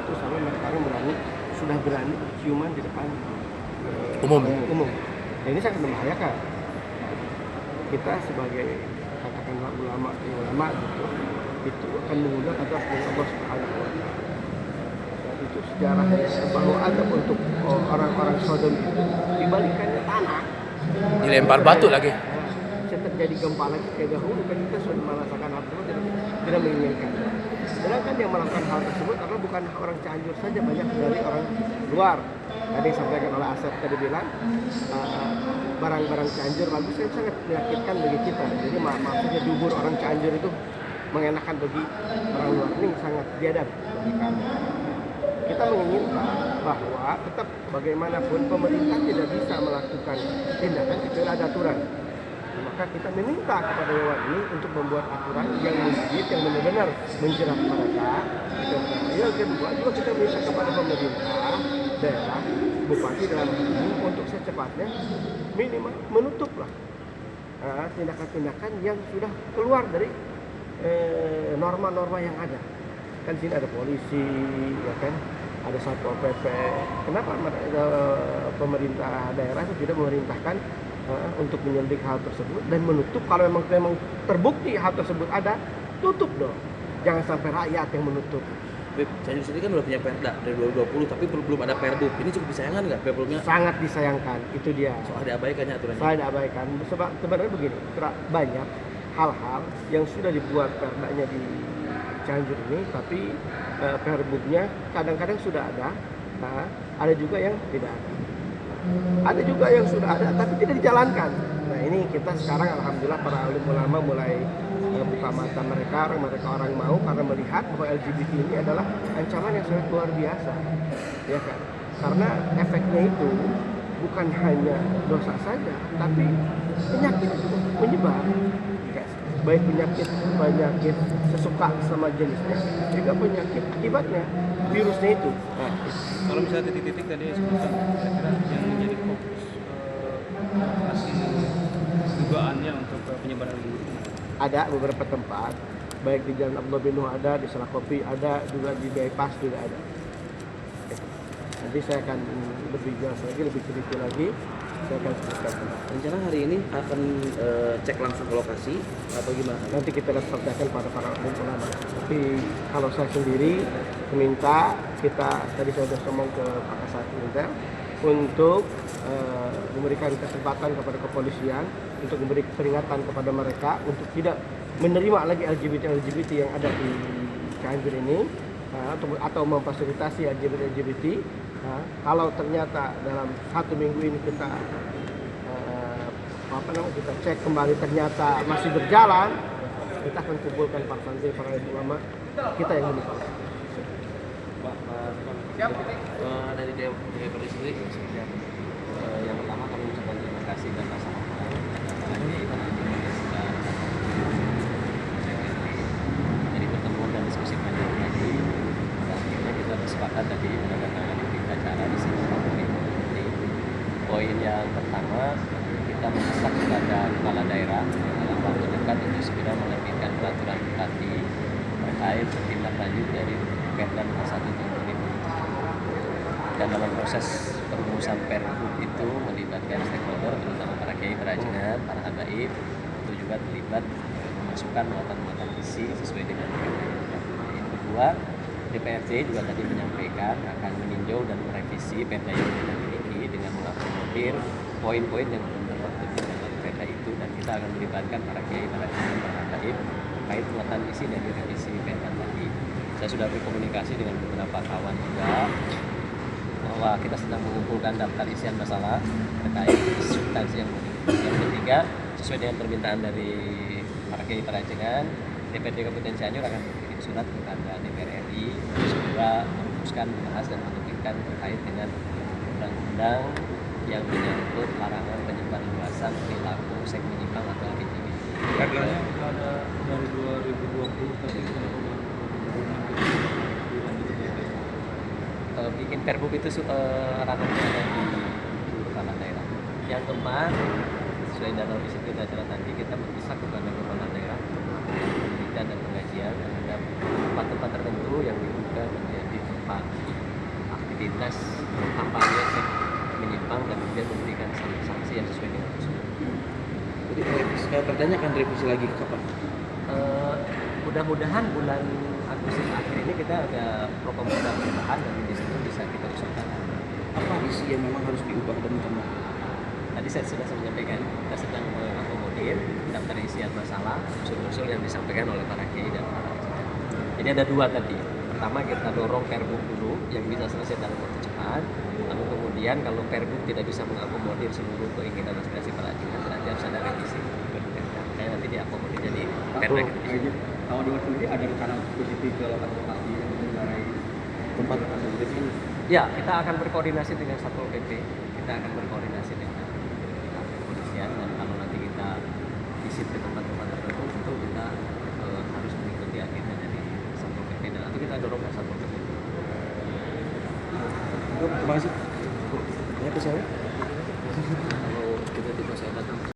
itu sampai mereka sudah berani ciuman di depan Umum. Nah, ini sangat membahayakan. Kita sebagai katakanlah ulama gitu, itu akan mengundang atas Allah Subhanahu wa Ta'ala. Dan itu sejarahnya bahwa ada untuk orang-orang Sodom itu dibalikannya tanah, Dilempar batu lagi. bisa terjadi gempa lagi kayak dahulu kan kita sudah merasakan hal tersebut tidak menginginkan. Sedangkan yang melakukan hal tersebut adalah bukan orang Cianjur saja, banyak dari orang luar. Tadi disampaikan oleh Asep tadi bilang barang-barang Cianjur bagus, itu sangat menyakitkan bagi kita. Jadi maksudnya dubur orang Cianjur itu mengenakan bagi orang luar, ini sangat biadab bagi kami. Kita menginginkan bahwa tetap bagaimanapun pemerintah tidak bisa melakukan tindakan kecuali ada aturan. Maka kita meminta kepada Dewan ini untuk membuat aturan yang menjadi yang benar-benar menjerat mereka. Yang kedua juga kita minta kepada pemerintah daerah, bupati dalam hal ini untuk secepatnya minimal menutuplah tindakan-tindakan yang sudah keluar dari norma-norma yang ada. Kan di sini ada polisi, ya kan, ada satpol pp. Kenapa pemerintah daerah itu tidak memerintahkan untuk menyelidik hal tersebut dan menutup? Kalau memang terbukti hal tersebut ada, tutup dong. Jangan sampai rakyat yang menutup. Cianjur sendiri kan udah punya Perda dari 2020, tapi belum ada Perbup. Ini cukup disayangkan nggak Perbupnya? Sangat disayangkan, itu dia. Soal diabaikannya aturannya. Saya diabaikan. Sebab sebenarnya begini, banyak hal-hal yang sudah dibuat perdanya di Cianjur ini, tapi perbupnya kadang-kadang sudah ada juga yang tidak ada. Ada juga yang sudah ada tapi tidak dijalankan. Nah ini kita sekarang alhamdulillah para alim ulama mulai buka mata mereka orang mau karena melihat bahwa LGBT ini adalah ancaman yang sangat luar biasa, ya kan? Karena efeknya itu bukan hanya dosa saja, tapi penyakit itu menyebar. Baik penyakit sesuka sama jenisnya, juga penyakit akibatnya virusnya itu. Nah, kalau misalnya titik-titik tadi sebutkan kira-kira yang menjadi fokus masih dugaannya untuk penyebaran ini. Ada beberapa tempat, baik di Jalan Abdullah bin Nuh ada, di Salakopi ada, juga di bypass juga ada. Nanti saya akan lebih jelas lagi, lebih teliti lagi. Saya akan sebutkan. Rencana hari ini akan cek langsung ke lokasi atau gimana? Nanti kita sampaikan pada para ulama. Tapi kalau saya sendiri meminta tadi saya sudah ngomong ke Pak Kasat Intel untuk memberikan kesempatan kepada kepolisian untuk memberi peringatan kepada mereka untuk tidak menerima lagi LGBT yang ada di Cianjur ini atau memfasilitasi LGBT. Kalau ternyata dalam 1 minggu ini kita kita cek kembali ternyata masih berjalan, kita akan kumpulkan para santri, para ulama kita yang menikah. Dari DPRD sendiri yang pertama kami mengucapkan terima kasih dan rasa hormat jadi pertemuan dan diskusi panjang tadi, dan akhirnya kita bersepakat tadi menandatangani berita acara di sini. Poin yang pertama, kita mendesak kepada kepala daerah dalam waktu dekat untuk segera menerbitkan peraturan bupati terkait tindak lanjut dari Perda nomor 1 tahun 2020. Dan dalam proses perumusan Perbup itu melibatkan stakeholder, terutama para kiai, perajinan, para habaib, itu juga terlibat memasukkan muatan-muatan isi sesuai dengan Perda. Yang kedua, DPRD juga tadi menyampaikan akan meninjau dan merevisi Perda yang kita miliki dengan mengakomodir poin-poin yang belum termaktub di dalam Perda itu, dan kita akan melibatkan para kiai, perajinan, para habaib terkait muatan isi dari revisi Perda tadi. Saya sudah berkomunikasi dengan beberapa kawan juga bahwa kita sedang mengumpulkan daftar isian masalah terkait substansi yang ketiga, sesuai dengan permintaan dari para kiai perajinan, DPRD Kabupaten Cianjur akan berkirim surat kepada DPR RI segera merumuskan, membahas dan menerbitkan terkait dengan undang-undang yang menyangkut larangan penyebaran luasan perilaku seks menyimpang atau LGBT. Perda-nya ada dari 2020 tadi bikin Perbup itu ranahnya ada di kepala daerah. Yang keempat, sesuai dalam isi berita acara tadi, kita mendesak kepada kepala daerah pendidikan dan pengajian terhadap tempat-tempat tertentu yang diduga menjadi tempat dinas kampanye menyimpang dan kemudian memberikan sanksi yang sesuai dengan prosedur. Jadi pertanyaan akan revisi lagi kapan? Mudah-mudahan bulan Agustus akhir ini kita ada prokomunikasi perubahan dan di situ bisa kita usulkan. Apa isi yang memang harus diubah dan ditambah? Tadi saya sudah menyampaikan kita sedang mengakomodir daftar isian masalah usul-usul yang disampaikan oleh para kiai dan para ustaz. Jadi ada dua tadi. Pertama kita dorong Pergub dulu yang bisa selesai dalam waktu cepat. Lalu kemudian kalau Pergub tidak bisa mengakomodir seluruh keinginan aspirasi para advokat, berarti harus ada revisi. Kayak nanti diakomodir jadi perda. Kalau di waktu ini ada rencana positif ke lokasi yang mengenai Tempat atau ini Ya, kita akan berkoordinasi dengan Satpol PP. Kita akan berkoordinasi dengan kepolisian dan kalau nanti kita visit ke tempat-tempat tertentu, tentu kita harus mengikuti agenda dari Satpol PP dan atau kita dorong ke Satpol PP. terima kasih. Ya, ke siapa?